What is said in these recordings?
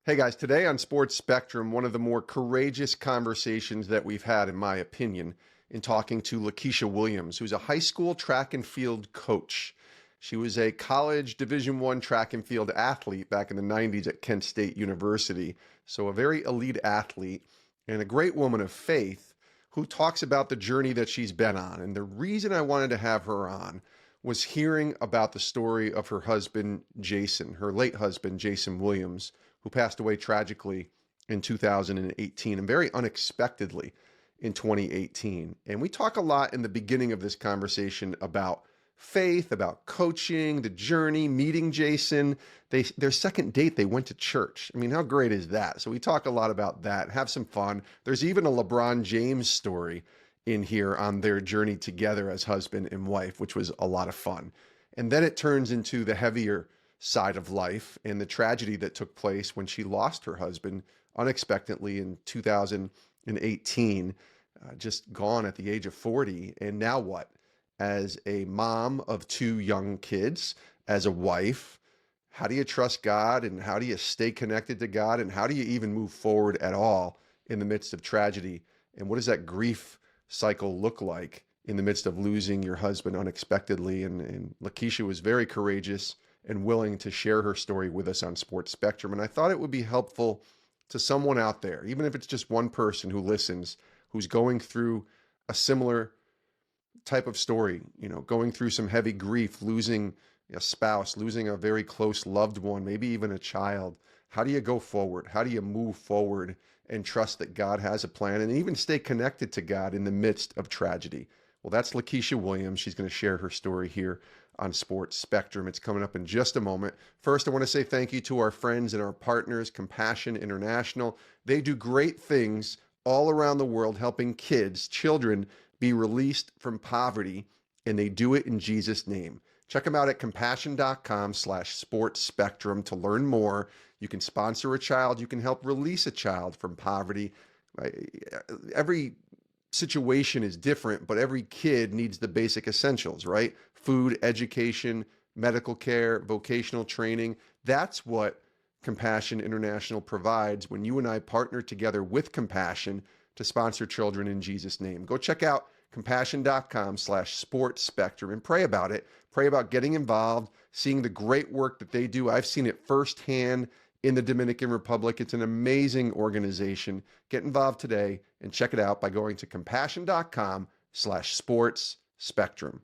Hey guys, today on Sports Spectrum, one of the more courageous conversations that we've had, in my opinion, in talking to LaKisha Williams, who's a high school track and field coach. She was a college Division I track and field athlete back in the 90s at Kent State University. So a very elite athlete and a great woman of faith who talks about the journey that she's been on. And the reason I wanted to have her on was hearing about the story of her husband, Jason, her late husband, Jason Williams, who passed away tragically in 2018 and very unexpectedly in 2018. And we talk a lot in the beginning of this conversation about faith, about coaching, the journey, meeting Jason. Their second date, they went to church. I mean, how great is that? So we talk a lot about that, have some fun. There's even a LeBron James story in here on their journey together as husband and wife, which was a lot of fun. And then it turns into the heavier side of life and the tragedy that took place when she lost her husband unexpectedly in 2018, just gone at the age of 40. And now what? As a mom of two young kids, as a wife, how do you trust God and how do you stay connected to God and how do you even move forward at all in the midst of tragedy? And what does that grief cycle look like in the midst of losing your husband unexpectedly? And LaKisha was very courageous and willing to share her story with us on Sports Spectrum. And I thought it would be helpful to someone out there, even if it's just one person who listens, who's going through a similar type of story, going through some heavy grief, losing a spouse, losing a very close loved one, maybe even a child. How do you go forward? How do you move forward and trust that God has a plan and even stay connected to God in the midst of tragedy? Well, that's LaKisha Williams. She's going to share her story here on Sports Spectrum. It's coming up in just a moment. First, I want to say thank you to our friends and our partners, Compassion International. They do great things all around the world, helping children, be released from poverty, and they do it in Jesus' name. Check them out at compassion.com/sports spectrum to learn more. You can sponsor a child. You can help release a child from poverty. Every situation is different, but every kid needs the basic essentials, right? Food, education, medical care, vocational training. That's what Compassion International provides when you and I partner together with Compassion to sponsor children in Jesus' name. Go check out compassion.com/sports spectrum and pray about it. Pray about getting involved, seeing the great work that they do. I've seen it firsthand in the Dominican Republic. It's an amazing organization. Get involved today and check it out by going to compassion.com/sports spectrum.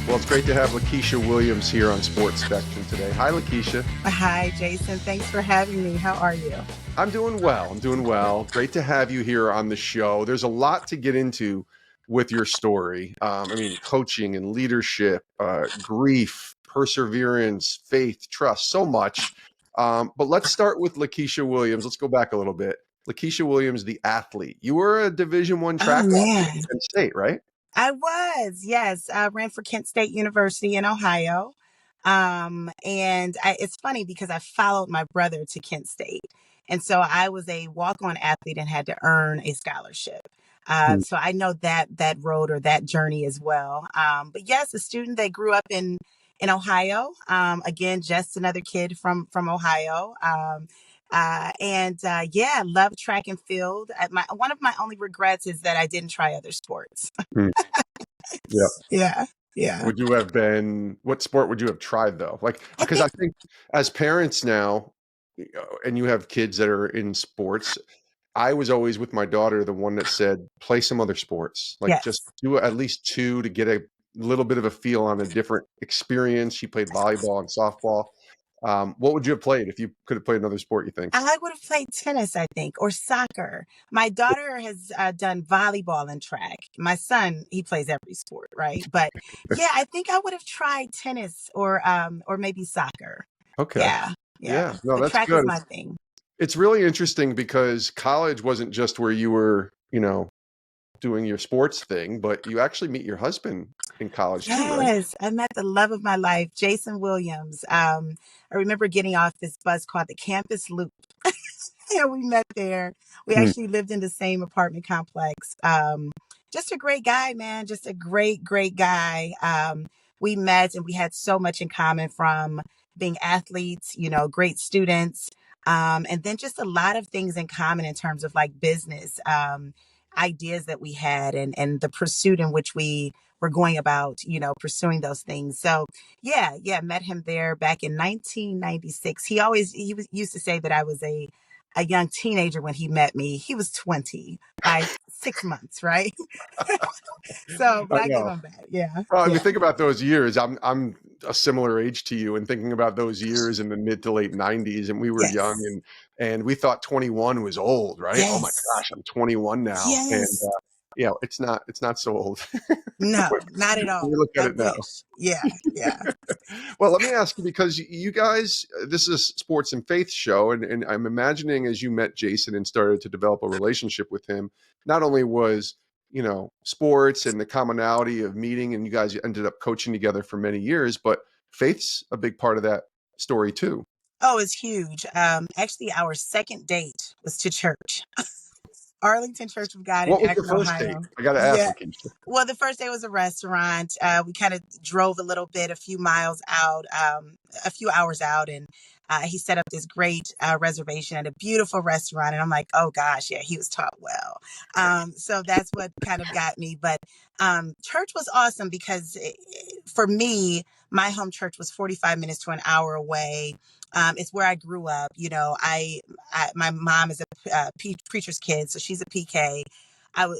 Well, it's great to have LaKisha Williams here on Sports Spectrum today. Hi, LaKisha. Hi, Jason. Thanks for having me. How are you? I'm doing well. Great to have you here on the show. There's a lot to get into with your story. Coaching and leadership, grief, perseverance, faith, trust, so much. But let's start with LaKisha Williams. Let's go back a little bit. LaKisha Williams, the athlete. You were a Division I track athlete at Kent State, right? I was, yes. I ran for Kent State University in Ohio. It's funny because I followed my brother to Kent State. And so I was a walk-on athlete and had to earn a scholarship. So I know that road or that journey as well. But yes, a student that grew up in Ohio. Again, just another kid from Ohio. Love track and field. One of my only regrets is that I didn't try other sports. Mm. Yeah. Yeah. Yeah. What sport would you have tried though? I Because I think, think as parents now, and you have kids that are in sports, I was always with my daughter, the one that said, play some other sports, just yes. do at least two to get a little bit of a feel on a different experience. She played volleyball and softball. What would you have played if you could have played another sport, you think? I would have played tennis, I think, or soccer. My daughter has done volleyball and track. My son, he plays every sport, right? But yeah, I think I would have tried tennis or maybe soccer. Okay. Yeah. Yeah. Yeah. No, But that's track is good. my thing. It's really interesting because college wasn't just where you were, doing your sports thing, but you actually meet your husband in college too, right? Yes, I met the love of my life, Jason Williams. I remember getting off this bus called the Campus Loop. And we met there. We Hmm. actually lived in the same apartment complex. Just a great guy, man. Just a great, great guy. We met and we had so much in common from being athletes, great students. And then just a lot of things in common in terms of like business, ideas that we had and the pursuit in which we were going about, pursuing those things. So yeah, met him there back in 1996. Used to say that I was a young teenager when he met me. He was 20 by 6 months, right? So, but I I give know. him that. Yeah, Well, I mean, yeah. think about those years. I'm a similar age to you, and thinking about those years in the mid to late '90s, and we were young, Yes, and we thought 21 was old, right? Oh my yes, gosh, I'm 21 now, and yes. it's not so old No, when not at we all. look at I it now. wish. Yeah, yeah. Well, let me ask you, because you guys, this is a sports and faith show, and I'm imagining as you met Jason and started to develop a relationship with him, not only was sports and the commonality of meeting, and you guys ended up coaching together for many years, but faith's a big part of that story too. Oh, it's huge. Actually, our second date was to church. Arlington Church of God in What was the Akron, first date? Ohio. I got to ask, Yeah. LaKisha. Well, the first day was a restaurant. We kind of drove a little bit, a few miles out, a few hours out, and he set up this great reservation at a beautiful restaurant. And I'm like, oh gosh, yeah, he was taught well. So that's what kind of got me. But church was awesome because for me, my home church was 45 minutes to an hour away. It's where I grew up. My mom is a preacher's kid, so she's a PK.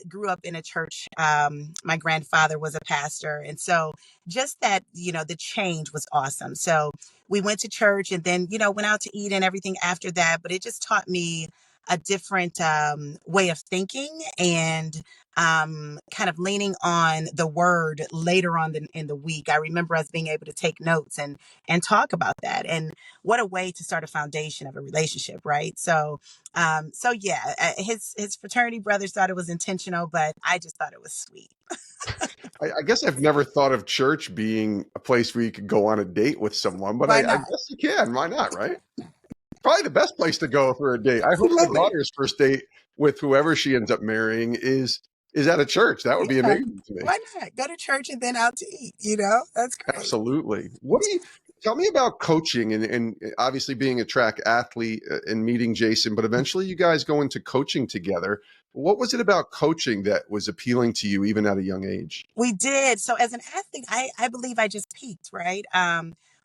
Grew up in a church. My grandfather was a pastor. And so just that, the change was awesome. So we went to church and then, went out to eat and everything after that. But it just taught me a different way of thinking and kind of leaning on the word later on in the week. I remember us being able to take notes and talk about that. And what a way to start a foundation of a relationship, right? So yeah, his fraternity brothers thought it was intentional, but I just thought it was sweet. I guess I've never thought of church being a place where you could go on a date with someone, but Why I not? guess you can. Why not, right? Probably the best place to go for a date. I hope my Absolutely. daughter's first date with whoever she ends up marrying is at a church. That would be Yeah. amazing to me. Why not? Go to church and then out to eat, That's great. Absolutely. What do you tell me about coaching and obviously being a track athlete and meeting Jason, but eventually you guys go into coaching together. What was it about coaching that was appealing to you even at a young age? We did. So as an athlete, I believe I just peaked, right?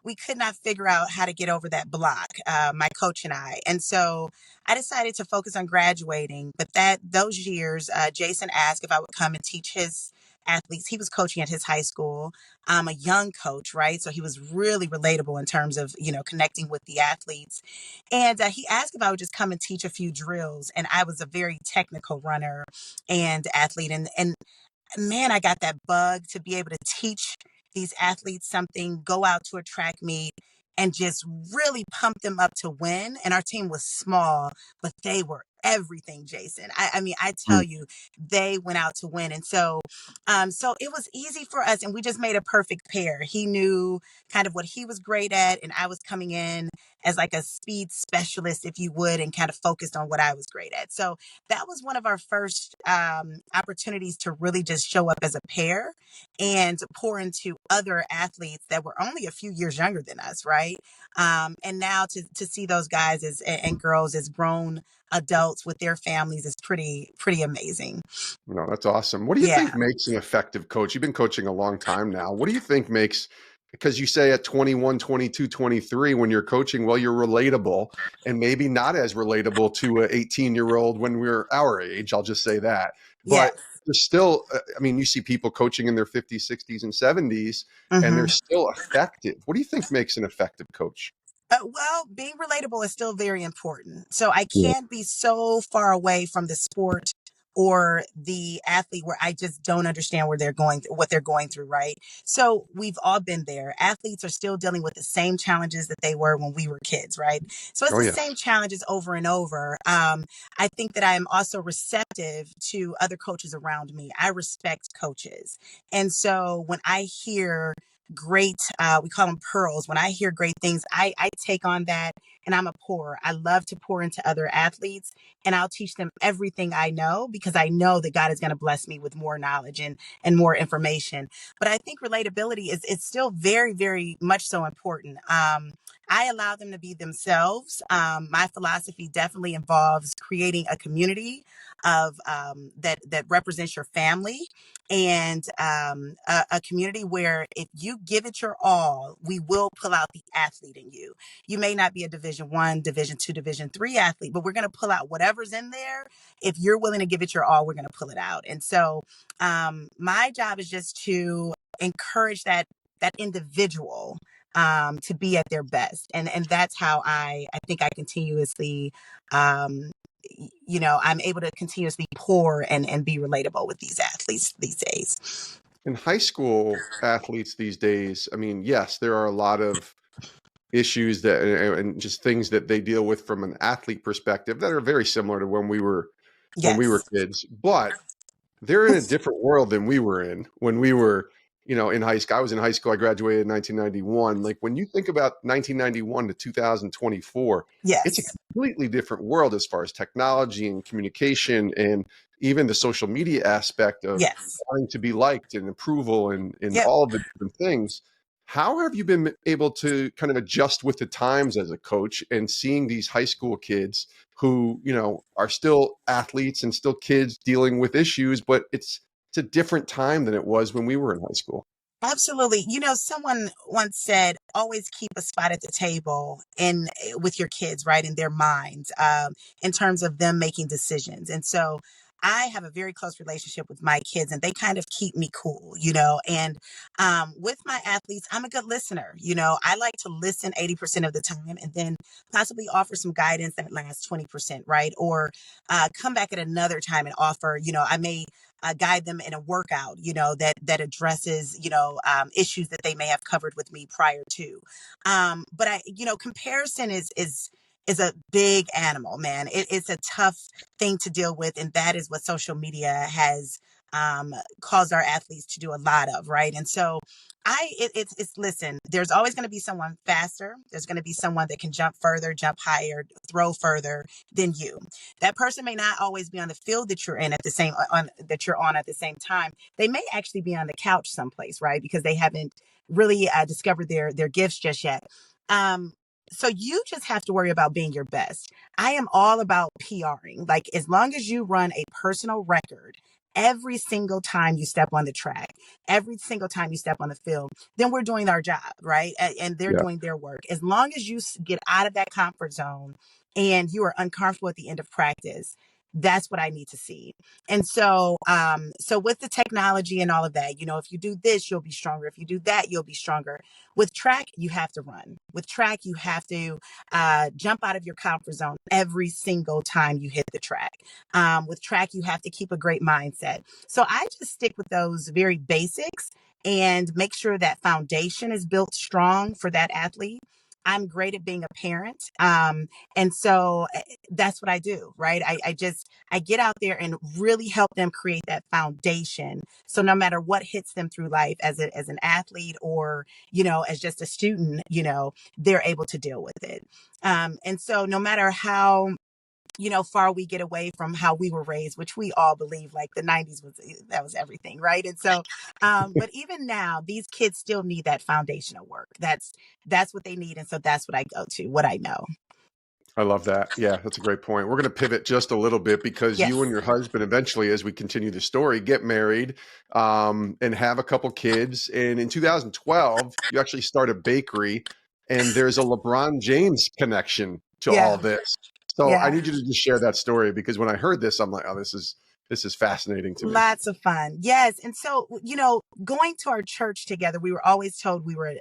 We could not figure out how to get over that block, my coach and I. And so I decided to focus on graduating. But those years, Jason asked if I would come and teach his athletes. He was coaching at his high school. A young coach, right? So he was really relatable in terms of, connecting with the athletes. And he asked if I would just come and teach a few drills. And I was a very technical runner and athlete. And man, I got that bug to be able to teach these athletes something, go out to a track meet and just really pump them up to win. And our team was small, but they were everything, Jason. I mean, I tell Mm. you, they went out to win. And so it was easy for us and we just made a perfect pair. He knew kind of what he was great at, and I was coming in as like a speed specialist, if you would, and kind of focused on what I was great at. So that was one of our first opportunities to really just show up as a pair and pour into other athletes that were only a few years younger than us, right? And now to see those guys and girls as grown adults with their families is pretty amazing. No, that's awesome. What do you think Yeah. makes an effective coach? You've been coaching a long time now. What do you think makes, because you say at 21, 22, 23, when you're coaching, well, you're relatable and maybe not as relatable to an 18-year-old when we're our age. I'll just say that. But Yes. there's still, I mean, you see people coaching in their 50s, 60s, and 70s, and they're Hmm. still effective. What do you think makes an effective coach? Well, being relatable is still very important. So I Yeah. can't be so far away from the sport or the athlete where I just don't understand where what they're going through, right? So we've all been there. Athletes are still dealing with the same challenges that they were when we were kids, right? So it's Oh, the same yes. challenges over and over. I think that I am also receptive to other coaches around me. I respect coaches. And so when I hear great, we call them pearls. When I hear great things, I take on that, and I'm a pourer. I love to pour into other athletes, and I'll teach them everything I know, because I know that God is going to bless me with more knowledge and more information. But I think relatability is it's still very, very much so important. I allow them to be themselves. My philosophy definitely involves creating a community of that represents your family, and a community where if you give it your all, we will pull out the athlete in you. You may not be a Division 1, Division 2, Division 3 athlete, but we're going to pull out whatever's in there. If you're willing to give it your all, we're going to pull it out. And so my job is just to encourage that individual to be at their best. And that's how I think I continuously, I'm able to continuously pour and be relatable with these athletes these days. In high school athletes these days, I mean, yes, there are a lot of issues that and just things that they deal with from an athlete perspective that are very similar to when we were Yes. kids, but they're in a different world than we were in when we were, in high school. I was in high school. I graduated in 1991. Like when you think about 1991 to 2024, it's a Yes. completely different world as far as technology and communication and even the social media aspect of Yes. wanting to be liked and approval and Yep. all of the different things. How have you been able to kind of adjust with the times as a coach and seeing these high school kids who, are still athletes and still kids dealing with issues, but it's a different time than it was when we were in high school? Absolutely. Someone once said, always keep a spot at the table in with your kids, right, in their minds, in terms of them making decisions. And so I have a very close relationship with my kids, and they kind of keep me cool, and with my athletes, I'm a good listener. I like to listen 80% of the time, and then possibly offer some guidance that lasts 20%, right? Or come back at another time and offer, I may guide them in a workout, that addresses, issues that they may have covered with me prior to. But comparison is a big animal, man. It's a tough thing to deal with, and that is what social media has caused our athletes to do a lot of, right? And so it's listen, there's always going to be someone faster. There's going to be someone that can jump further, jump higher, throw further than you. That person may not always be on the field that you're in at the same on that you're on at the same time. They may actually be on the couch someplace, right? Because they haven't really discovered their gifts just yet. Um, so you just have to worry about being your best. I am all about PRing. Like, as long as you run a personal record every single time you step on the track, every single time you step on the field, then we're doing our job, right? And they're Yeah, doing their work. As long as you get out of that comfort zone and you are uncomfortable at the end of practice, that's what I need to see. And so with the technology and all of that, if you do this, you'll be stronger. If you do that, you'll be stronger. With track, you have to run. With track, you have to jump out of your comfort zone every single time you hit the track. With track, you have to keep a great mindset. So I just stick with those very basics and make sure that foundation is built strong for that athlete. I'm great at being a parent. And so that's what I do, right? I get out there and really help them create that foundation. So no matter what hits them through life as an athlete or, as just a student, they're able to deal with it. And so no matter how far we get away from how we were raised, which we all believe like the 90s that was everything, right? And so but even now, these kids still need that foundational work. That's what they need. And so that's what I go to, what I know. I love that. Yeah, that's a great point. We're going to pivot just a little bit because you and Yes. your husband eventually, as we continue the story, get married and have a couple kids. And in 2012, you actually start a bakery, and there's a LeBron James connection to all Yeah. this. So I Yeah. need you to just share that story because when I heard this, I'm like, oh, this is fascinating to me. Lots of fun. Yes. And so, going to our church together, we were always told we were,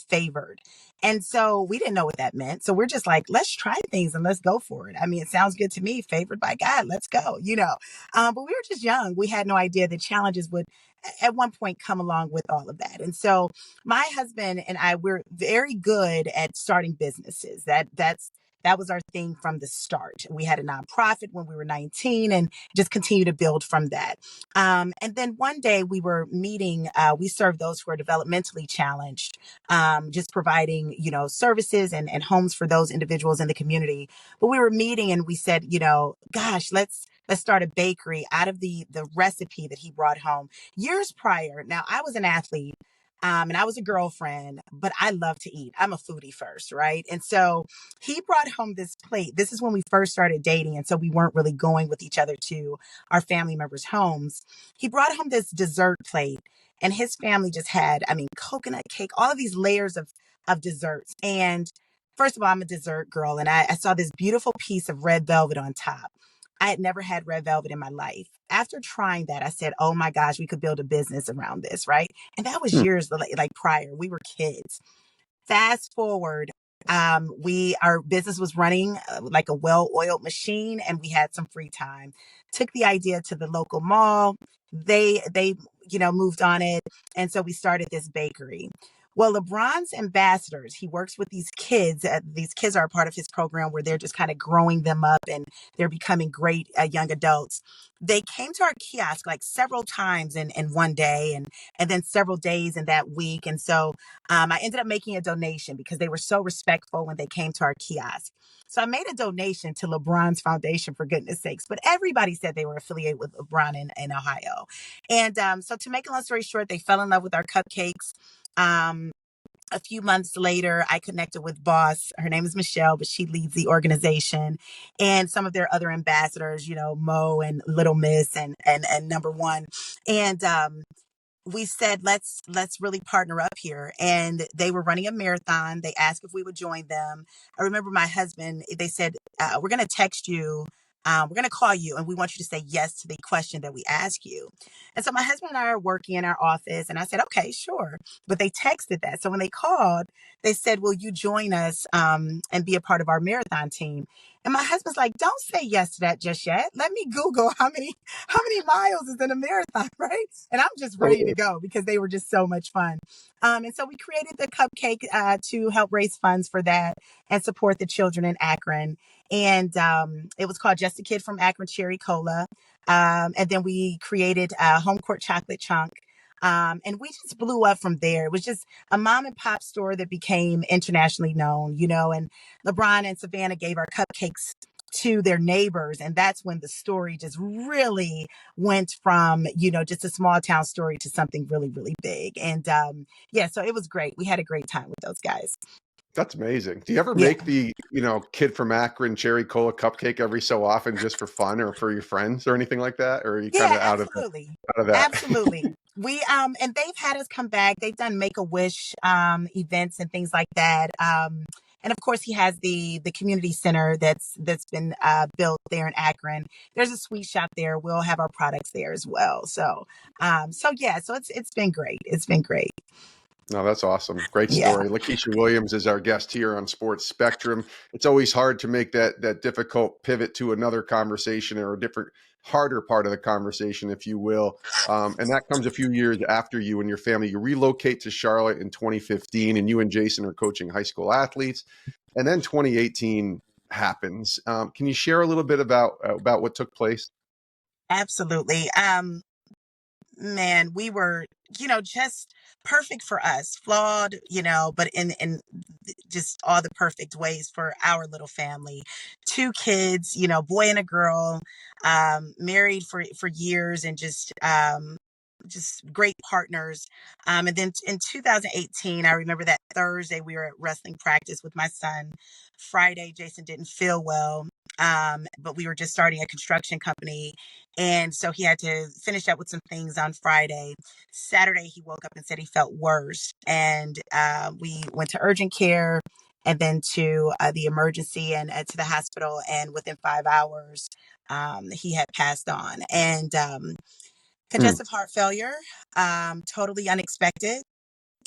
favored. And so we didn't know what that meant. So we're just like, let's try things and let's go for it. I mean, it sounds good to me, favored by God. Let's go. But we were just young. We had no idea the challenges would at one point come along with all of that. And so my husband and I, we're very good at starting businesses. That's that was our thing from the start. We had a nonprofit when we were 19 and just continue to build from that. And then one day we were meeting, we serve those who are developmentally challenged, just providing, services and homes for those individuals in the community. But we were meeting and we said, gosh, let's start a bakery out of the recipe that he brought home years prior. Now I was an athlete. And I was a girlfriend, but I love to eat. I'm a foodie first, right? And so he brought home this plate. This is when we first started dating. And so we weren't really going with each other to our family members' homes. He brought home this dessert plate, and his family just had, coconut cake, all of these layers of desserts. And first of all, I'm a dessert girl, and I saw this beautiful piece of red velvet on top. I had never had red velvet in my life. After trying that, I said, oh my gosh, we could build a business around this, right? And that was Hmm. years like prior. We were kids. Fast forward, our business was running like a well-oiled machine, and we had some free time. Took the idea to the local mall. They moved on it, and so we started this bakery. Well, LeBron's ambassadors, he works with these kids. These kids are a part of his program where they're just kind of growing them up and they're becoming great young adults. They came to our kiosk like several times in one day and then several days in that week. And so I ended up making a donation because they were so respectful when they came to our kiosk. So I made a donation to LeBron's Foundation, for goodness sakes, but everybody said they were affiliated with LeBron in Ohio. And so to make a long story short, they fell in love with our cupcakes. Um, a few months later, I connected with Boss. Her name is Michelle, but she leads the organization and some of their other ambassadors, Mo and Little Miss and Number One. And we said let's really partner up here, and they were running a marathon. They asked if we would join them. I remember my husband, they said, we're going to text you, we're going to call you, and we want you to say yes to the question that we ask you. And so my husband and I are working in our office, and I said, okay, sure. But they texted that. So when they called, they said, will you join us and be a part of our marathon team? And my husband's like, don't say yes to that just yet. Let me Google how many miles is in a marathon, right? And I'm just ready to go because they were just so much fun. And so we created the cupcake to help raise funds for that and support the children in Akron. And it was called Just a Kid from Akron Cherry Cola. And then we created a home court chocolate chunk. And we just blew up from there. It was just a mom and pop store that became internationally known, and LeBron and Savannah gave our cupcakes to their neighbors. And that's when the story just really went from, just a small town story to something really, really big. And yeah, so it was great. We had a great time with those guys. That's amazing. Do you ever Yeah. make the, kid from Akron cherry cola cupcake every so often just for fun or for your friends or anything like that? Or are you kind Yeah, of absolutely. out of that? Absolutely. We and they've had us come back. They've done Make-A-Wish events and things like that. And of course he has the community center that's been built there in Akron. There's a sweet shop there. We'll have our products there as well. So yeah, so it's been great. It's been great. No, that's awesome. Great Yeah. story. LaKisha Williams is our guest here on Sports Spectrum. It's always hard to make that difficult pivot to another conversation or a different, harder part of the conversation, if you will. And that comes a few years after you and your family. You relocate to Charlotte in 2015, and you and Jason are coaching high school athletes. And then 2018 happens. Can you share a little bit about what took place? Absolutely. Man, we were, just perfect for us, flawed, but in just all the perfect ways for our little family. Two kids, boy and a girl, married for years and just great partners. And then in 2018, I remember that Thursday we were at wrestling practice with my son. Friday, Jason didn't feel well, but we were just starting a construction company. And so he had to finish up with some things on Friday. Saturday, he woke up and said he felt worse. And we went to urgent care and then to the emergency and to the hospital. And within 5 hours, he had passed on. And Hmm. congestive heart failure, totally unexpected.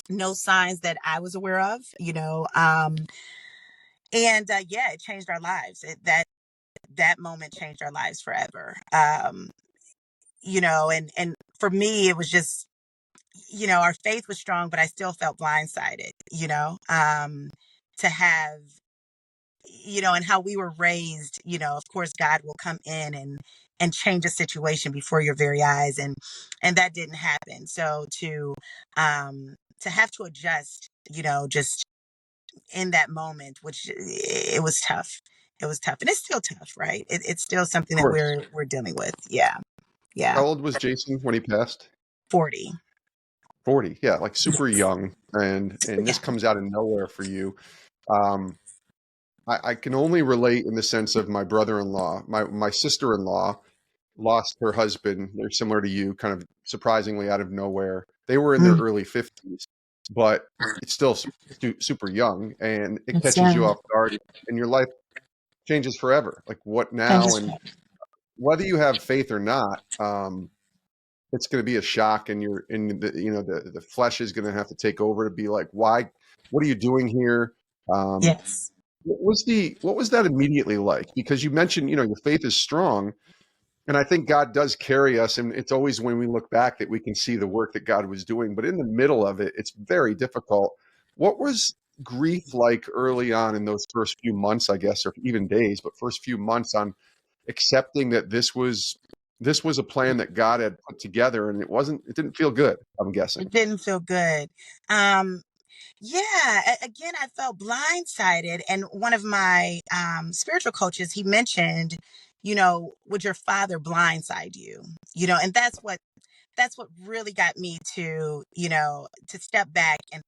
No signs that I was aware of, and yeah, it changed our lives. That moment changed our lives forever. And for me, it was just, our faith was strong, but I still felt blindsided, to have, and how we were raised, of course, God will come in and change a situation before your very eyes. And that didn't happen. So to have to adjust, just in that moment, which it was tough. It was tough. And it's still tough, right? It's still something Of that course. we're dealing with. Yeah. Yeah. How old was Jason when he passed? 40. 40. Yeah, like super Yes. young. And Yeah. this comes out of nowhere for you. Um, I can only relate in the sense of my brother-in-law. My sister-in-law lost her husband. They're similar to you, kind of surprisingly out of nowhere. They were in their Mm, early 50s, but it's still super young, and it it's catches you young. off guard, and your life changes forever. Like, what now? Changes. And whether you have faith or not, it's going to be a shock, and you're in the flesh is going to have to take over to be like, why? What are you doing here? Um, Yes. what was that immediately like? Because you mentioned, your faith is strong, and I think God does carry us, and it's always when we look back that we can see the work that God was doing. But in the middle of it, it's very difficult. What was grief like early on in those first few months, I guess, or even days, but first few months on accepting that this was a plan that God had put together, and it didn't feel good, I'm guessing. It didn't feel good. Um, Yeah, again, I felt blindsided. And one of my spiritual coaches, he mentioned, would your father blindside you? And that's what really got me to step back and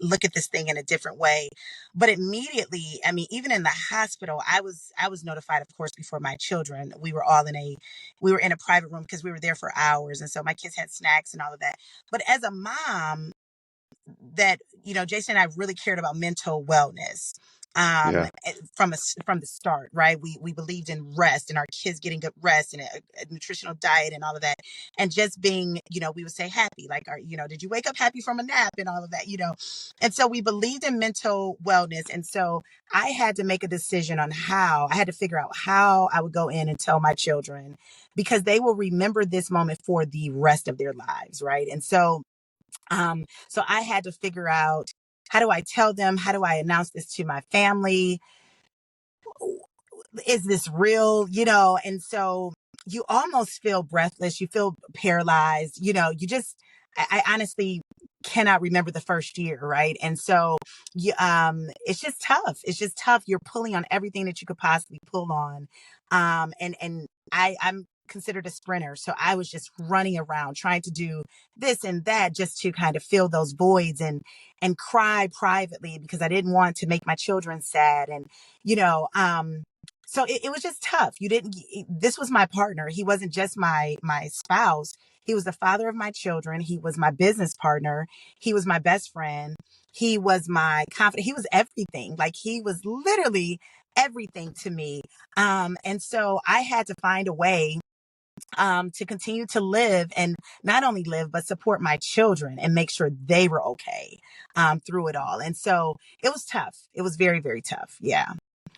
look at this thing in a different way. But immediately, I mean, even in the hospital, I was notified, of course, before my children. We were in a private room because we were there for hours, and so my kids had snacks and all of that. But as a mom, that Jason and I really cared about mental wellness Yeah. from the start, right? We believed in rest and our kids getting good rest and a nutritional diet and all of that, and just being, we would say happy, like, did you wake up happy from a nap and all of that, and so we believed in mental wellness. And so I had to make a decision on how I had to figure out how I would go in and tell my children, because they will remember this moment for the rest of their lives, right? And so I had to figure out, how do I tell them? How do I announce this to my family? Is this real? And so you almost feel breathless. You feel paralyzed. I honestly cannot remember the first year, right? And so it's just tough. It's just tough. You're pulling on everything that you could possibly pull on. And I'm considered a sprinter. So I was just running around trying to do this and that just to kind of fill those voids and cry privately because I didn't want to make my children sad. And, you know, so it was just tough. This was my partner. He wasn't just my spouse. He was the father of my children. He was my business partner. He was my best friend. He was my confidant. He was everything. Like, he was literally everything to me. And so I had to find a way to continue to live, and not only live, but support my children and make sure they were okay through it all. And so it was tough. It was very, very tough. Yeah.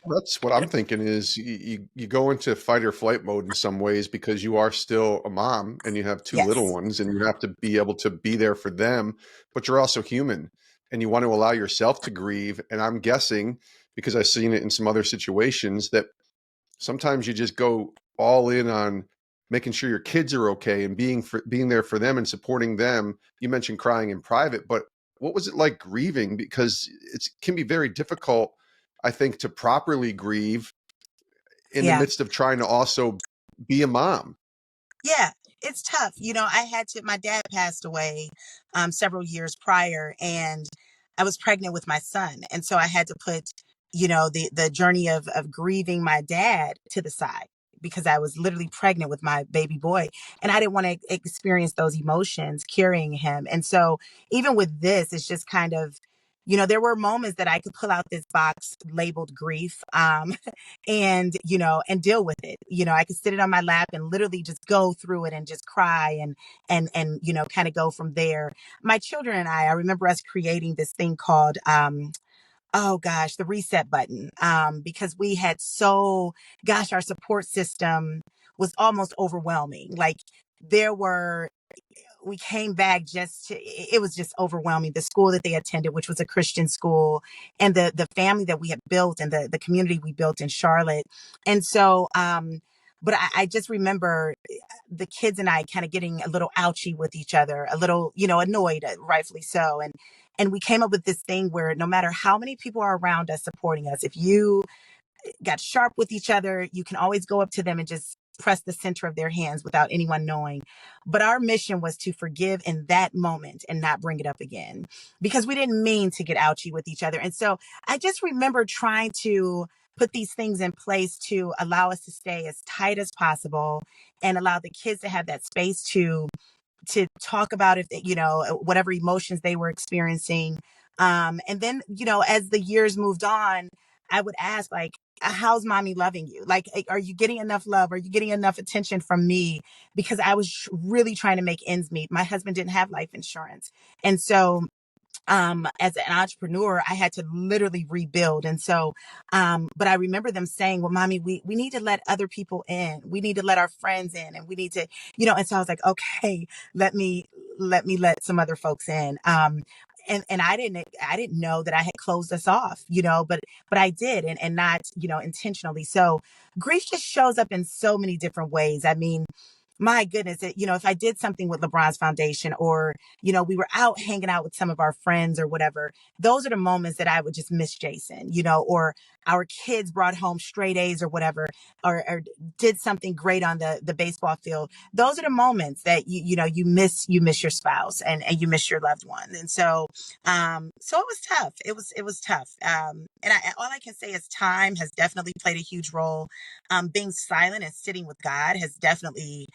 That's what I'm thinking is you go into fight or flight mode in some ways because you are still a mom and you have two little Yes. ones and you have to be able to be there for them, but you're also human and you want to allow yourself to grieve. And I'm guessing, because I've seen it in some other situations, that sometimes you just go all in on making sure your kids are okay and being there for them and supporting them. You mentioned crying in private, but what was it like grieving? Because it can be very difficult, I think, to properly grieve in the Yeah. midst of trying to also be a mom. Yeah, it's tough. My dad passed away several years prior, and I was pregnant with my son. And so I had to put, the journey of grieving my dad to the side, because I was literally pregnant with my baby boy, and I didn't want to experience those emotions carrying him. And so even with this, it's just kind of, there were moments that I could pull out this box labeled grief. And deal with it. I could sit it on my lap and literally just go through it and just cry and kind of go from there. My children and I remember us creating this thing called oh gosh, the reset button. Because we had our support system was almost overwhelming. Like, there were we came back just to, it was just overwhelming. The school that they attended, which was a Christian school, and the family that we had built, and the community we built in Charlotte. And so, but I just remember the kids and I kind of getting a little ouchy with each other, a little, annoyed, rightfully so. And we came up with this thing where no matter how many people are around us supporting us, if you got sharp with each other, you can always go up to them and just press the center of their hands without anyone knowing. But our mission was to forgive in that moment and not bring it up again, because we didn't mean to get ouchy with each other. And so I just remember trying to put these things in place to allow us to stay as tight as possible and allow the kids to have that space to talk about if they, whatever emotions they were experiencing. And then, as the years moved on, I would ask, like, how's mommy loving you? Like, are you getting enough love? Are you getting enough attention from me? Because I was really trying to make ends meet. My husband didn't have life insurance. And so as an entrepreneur, I had to literally rebuild. And so, but I remember them saying, well, mommy, we need to let other people in. We need to let our friends in, and we need to, and so I was like, okay, let some other folks in. And I didn't know that I had closed us off, but I did, and not, intentionally. So grief just shows up in so many different ways. I mean, my goodness, if I did something with LeBron's foundation, or, we were out hanging out with some of our friends or whatever, those are the moments that I would just miss Jason, or our kids brought home straight A's or whatever, or did something great on the baseball field. Those are the moments that you miss your spouse, and you miss your loved one. And so, so it was tough. It was tough. And all I can say is time has definitely played a huge role. Being silent and sitting with God has definitely,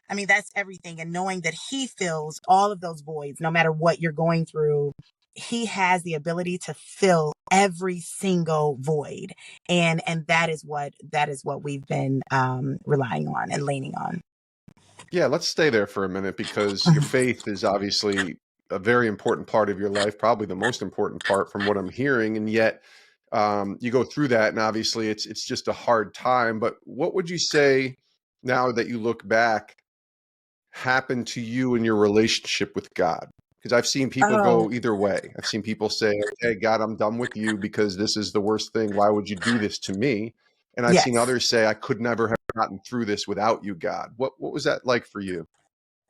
I mean, that's everything. And knowing that he fills all of those voids, no matter what you're going through, he has the ability to fill every single void. And that is what we've been relying on and leaning on. Yeah, let's stay there for a minute, because your faith is obviously a very important part of your life, probably the most important part from what I'm hearing. And yet, you go through that, and obviously it's just a hard time. But what would you say, now that you look back, happened to you in your relationship with God? Because I've seen people Oh, go either way. I've seen people say, "Hey, God, I'm done with you because this is the worst thing. Why would you do this to me?" And I've seen yes. others say, "I could never have gotten through this without you, God." What was that like for you?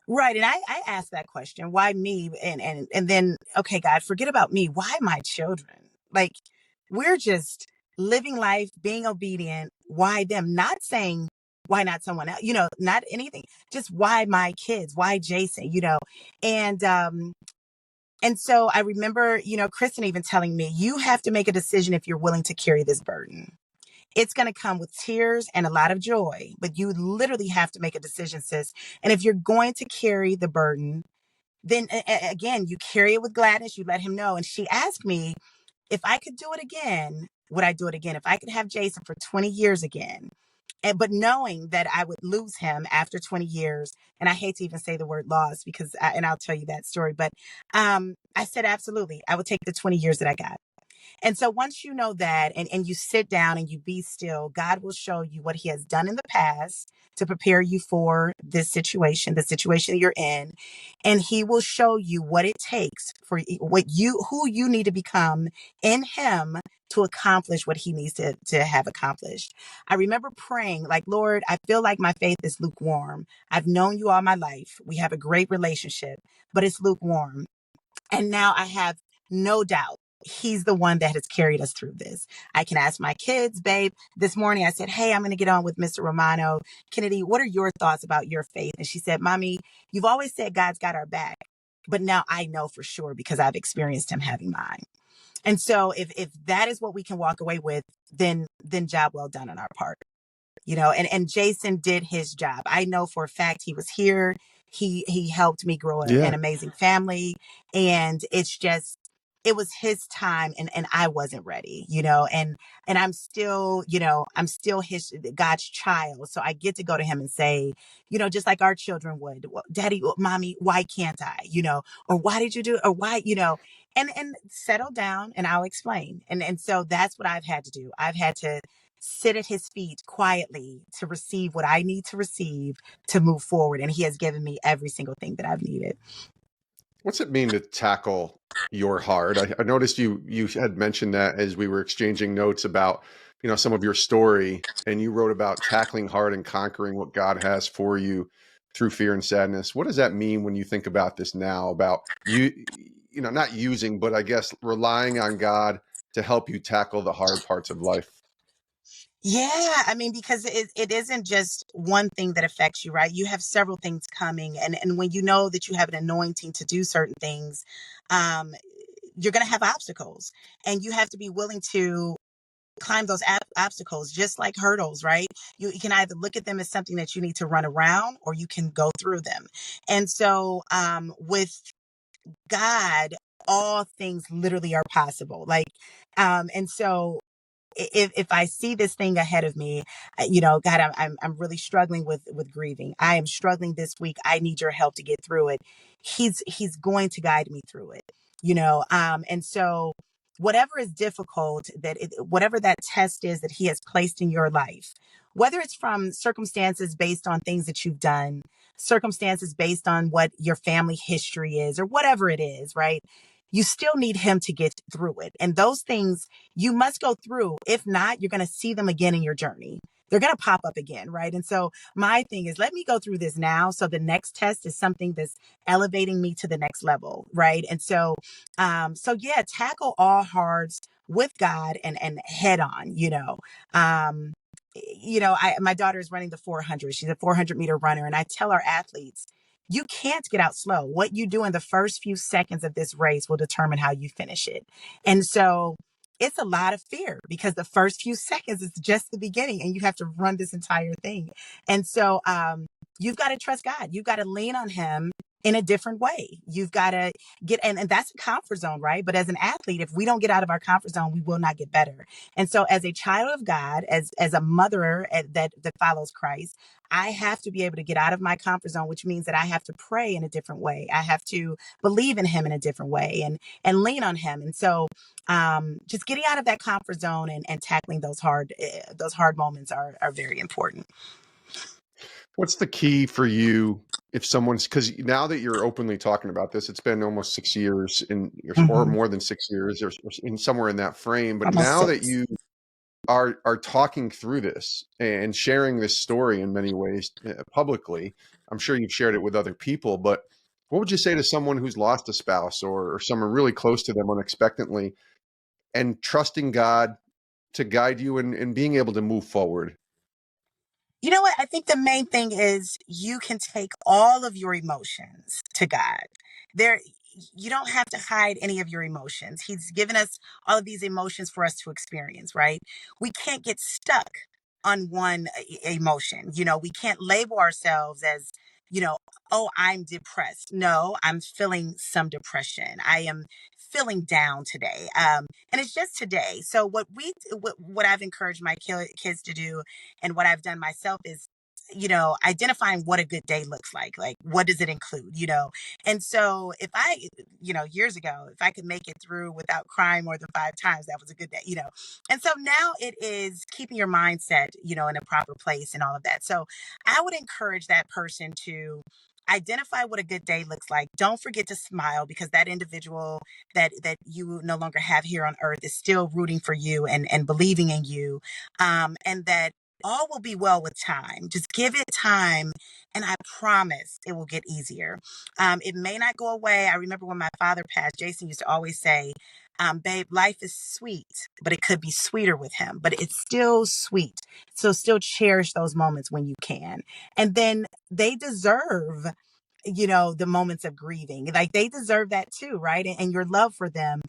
Right. And I asked that question, why me? And then, okay, God, forget about me. Why my children? Like, we're just living life, being obedient. Why them? Not saying why not someone else, not anything. Just why my kids? Why Jason? And and so I remember, Kristen even telling me, you have to make a decision if you're willing to carry this burden. It's going to come with tears and a lot of joy, but you literally have to make a decision, sis. And if you're going to carry the burden, then again, you carry it with gladness. You let him know. And she asked me, if I could do it again, would I do it again? If I could have Jason for 20 years again, but knowing that I would lose him after 20 years, and I hate to even say the word loss, because, and I'll tell you that story, but I said, absolutely, I would take the 20 years that I got. And so once you know that, and you sit down and you be still, God will show you what he has done in the past to prepare you for this situation, the situation you're in. And he will show you what it takes for who you need to become in him to accomplish what he needs to have accomplished. I remember praying, like, Lord, I feel like my faith is lukewarm. I've known you all my life. We have a great relationship, but it's lukewarm. And now I have no doubt he's the one that has carried us through this. I can ask my kids, babe. This morning I said, hey, I'm going to get on with Mr. Romano. Kennedy, what are your thoughts about your faith? And she said, Mommy, you've always said God's got our back. But now I know for sure, because I've experienced him having mine. And so if that is what we can walk away with, then job well done on our part. And Jason did his job. I know for a fact he was here. He helped me grow an Yeah. amazing family. And it was his time, and I wasn't ready, and I'm still God's child. So I get to go to him and say, just like our children would, well, Daddy, Mommy, why can't I, or why did you do it? Or why, and settle down, and I'll explain. And so that's what I've had to do. I've had to sit at his feet quietly to receive what I need to receive to move forward. And he has given me every single thing that I've needed. What's it mean to tackle your hard? I noticed you had mentioned that as we were exchanging notes about, some of your story, and you wrote about tackling hard and conquering what God has for you through fear and sadness. What does that mean when you think about this now, about not using, but I guess relying on God to help you tackle the hard parts of life? Yeah, I mean, because it isn't just one thing that affects you, right? You have several things coming, and when you know that you have an anointing to do certain things, um, you're going to have obstacles, and you have to be willing to climb those obstacles, just like hurdles, right? You can either look at them as something that you need to run around, or you can go through them. And so, with God, all things literally are possible. And so if I see this thing ahead of me, God, I'm really struggling with grieving. I am struggling this week. I need your help to get through it. He's going to guide me through it, and so whatever is difficult, whatever that test is that he has placed in your life, whether it's from circumstances based on things that you've done, circumstances based on what your family history is, or whatever it is, right? You still need him to get through it. And those things you must go through. If not, you're going to see them again in your journey. They're going to pop up again, right? And so my thing is, let me go through this now. So the next test is something that's elevating me to the next level, right? And so, yeah, tackle all hards with God and head on. Um, my daughter is running the 400. She's a 400-meter runner, and I tell our athletes, you can't get out slow. What you do in the first few seconds of this race will determine how you finish it. And so it's a lot of fear because the first few seconds is just the beginning and you have to run this entire thing. And so you've got to trust God. You've got to lean on him in a different way. You've got to and that's a comfort zone, right? But as an athlete, if we don't get out of our comfort zone, we will not get better. And so as a child of God, as a mother that follows Christ, I have to be able to get out of my comfort zone, which means that I have to pray in a different way. I have to believe in him in a different way and lean on him. And so just getting out of that comfort zone and tackling those hard moments are very important. What's the key for you if someone's, because now that you're openly talking about this, it's been almost 6 years or Hmm. more than 6 years or in somewhere in that frame. But Almost now that six. you are talking through this and sharing this story in many ways publicly, I'm sure you've shared it with other people, but what would you say to someone who's lost a spouse or someone really close to them unexpectedly and trusting God to guide you and being able to move forward? You know what? I think the main thing is you can take all of your emotions to God. There, you don't have to hide any of your emotions. He's given us all of these emotions for us to experience, right? We can't get stuck on one emotion. We can't label ourselves as, you know, oh, I'm depressed. No, I'm feeling some depression. I am feeling down today. And it's just today. So what I've encouraged my kids to do and what I've done myself is, identifying what a good day looks like what does it include, and so if I, years ago, if I could make it through without crying more than 5 times, that was a good day. And so now it is keeping your mindset, in a proper place and all of that. So I would encourage that person to identify what a good day looks like. Don't forget to smile, because that individual that you no longer have here on earth is still rooting for you and believing in you, and that all will be well with time. Just give it time, and I promise it will get easier. It may not go away. I remember when my father passed, Jason used to always say, babe, life is sweet, but it could be sweeter with him, but it's still sweet. So still cherish those moments when you can. And then they deserve, the moments of grieving. Like, they deserve that too, right? And your love for them.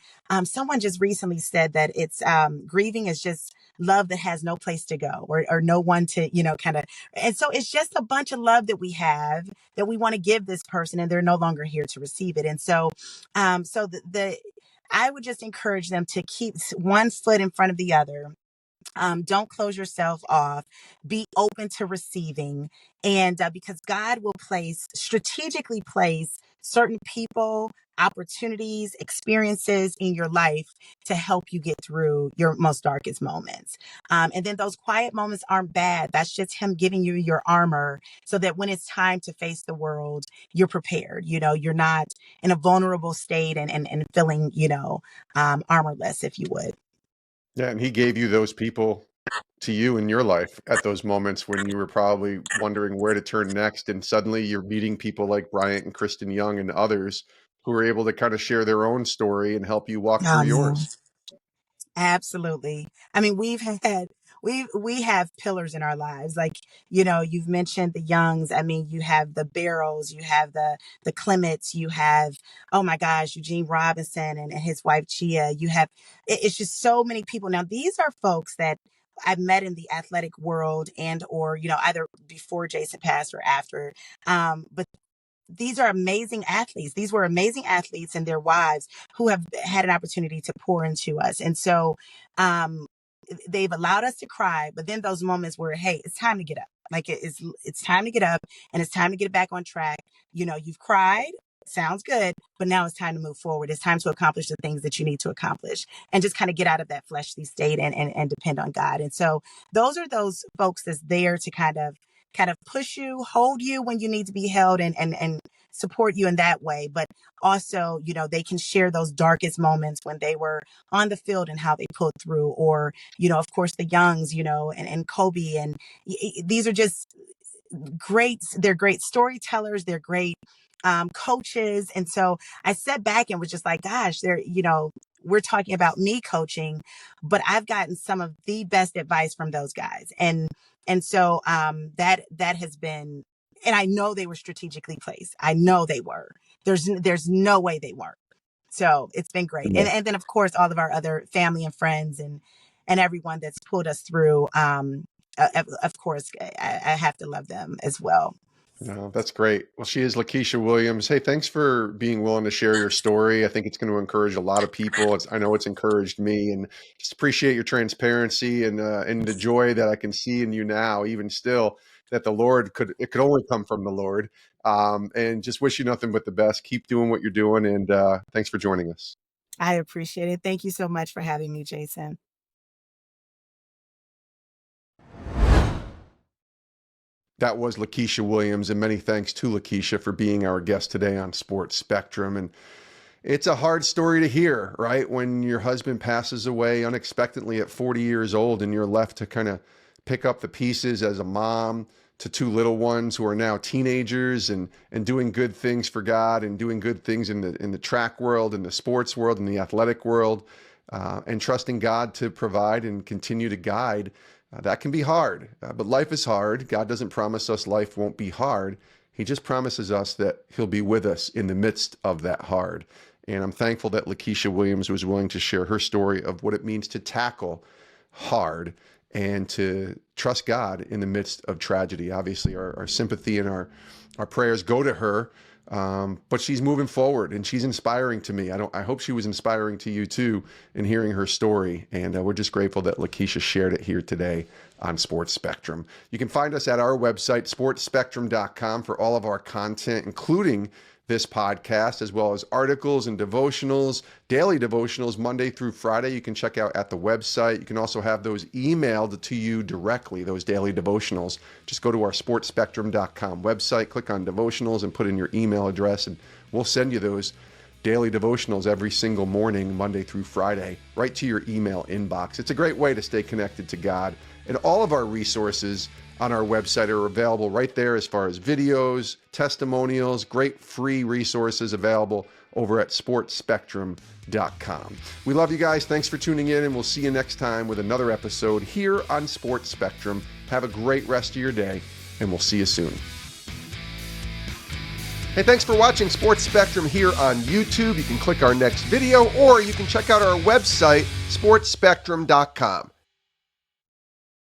Someone just recently said that it's grieving is just love that has no place to go, or no one to, kind of. And so it's just a bunch of love that we have that we want to give this person, and they're no longer here to receive it. And so, so the I would just encourage them to keep one foot in front of the other, Don't close yourself off. Be open to receiving. And because God will strategically place certain people, opportunities, experiences in your life to help you get through your most darkest moments. And then those quiet moments aren't bad. That's just Him giving you your armor so that when it's time to face the world, you're prepared. You're not in a vulnerable state and feeling, armorless, if you would. Yeah, and he gave you those people to you in your life at those moments when you were probably wondering where to turn next, and suddenly you're meeting people like Bryant and Kristen Young and others who are able to kind of share their own story and help you walk through Oh, man. yours. Absolutely. I mean, we have pillars in our lives. Like, you've mentioned the Youngs. I mean, you have the Barrows, you have the Clements, you have, oh my gosh, Eugene Robinson and his wife Chia. It's just so many people. Now, these are folks that I've met in the athletic world and or, either before Jason passed or after. But these are amazing athletes. These were amazing athletes and their wives who have had an opportunity to pour into us. And so um, they've allowed us to cry, but then those moments where, hey, it's time to get up. Like it's time to get up and it's time to get back on track. You've cried. Sounds good, but now it's time to move forward. It's time to accomplish the things that you need to accomplish and just kind of get out of that fleshly state and depend on God. And so those are those folks that's there to kind of push you, hold you when you need to be held and support you in that way. But also, they can share those darkest moments when they were on the field and how they pulled through, or, of course, the Youngs, and Kobe. And these are just they're great storytellers. They're great coaches. And so I sat back and was just like, gosh, we're talking about me coaching, but I've gotten some of the best advice from those guys. And so that has been, and I know they were strategically placed. I know they were. There's no way they weren't. So it's been great. And then of course all of our other family and friends and everyone that's pulled us through. Of course, I have to love them as well. No, that's great. Well, she is LaKisha Williams. Hey, thanks for being willing to share your story. I think it's going to encourage a lot of people. I know it's encouraged me, and just appreciate your transparency and the joy that I can see in you now, even still, that it could only come from the Lord. And just wish you nothing but the best. Keep doing what you're doing, and thanks for joining us. I appreciate it. Thank you so much for having me, Jason. That was LaKisha Williams, and many thanks to LaKisha for being our guest today on Sports Spectrum. And it's a hard story to hear, right? When your husband passes away unexpectedly at 40 years old and you're left to kind of pick up the pieces as a mom to two little ones who are now teenagers and doing good things for God and doing good things in the track world, in the sports world, in the athletic world, and trusting God to provide and continue to guide. That can be hard, but life is hard. God doesn't promise us life won't be hard. He just promises us that He'll be with us in the midst of that hard. And I'm thankful that LaKisha Williams was willing to share her story of what it means to tackle hard and to trust God in the midst of tragedy. Obviously, our sympathy and our prayers go to her, but she's moving forward and she's inspiring to me. I hope she was inspiring to you too in hearing her story. And we're just grateful that LaKisha shared it here today on Sports Spectrum. You can find us at our website, sportspectrum.com, for all of our content, including this podcast, as well as articles and devotionals, daily devotionals, Monday through Friday. You can check out at the website. You can also have those emailed to you directly, those daily devotionals. Just go to our sportspectrum.com website, click on devotionals, and put in your email address, and we'll send you those daily devotionals every single morning, Monday through Friday, right to your email inbox. It's a great way to stay connected to God. And all of our resources on our website are available right there as far as videos, testimonials, great free resources available over at sportspectrum.com. We love you guys. Thanks for tuning in, and we'll see you next time with another episode here on Sports Spectrum. Have a great rest of your day, and we'll see you soon. Hey, thanks for watching Sports Spectrum here on YouTube. You can click our next video, or you can check out our website, sportspectrum.com.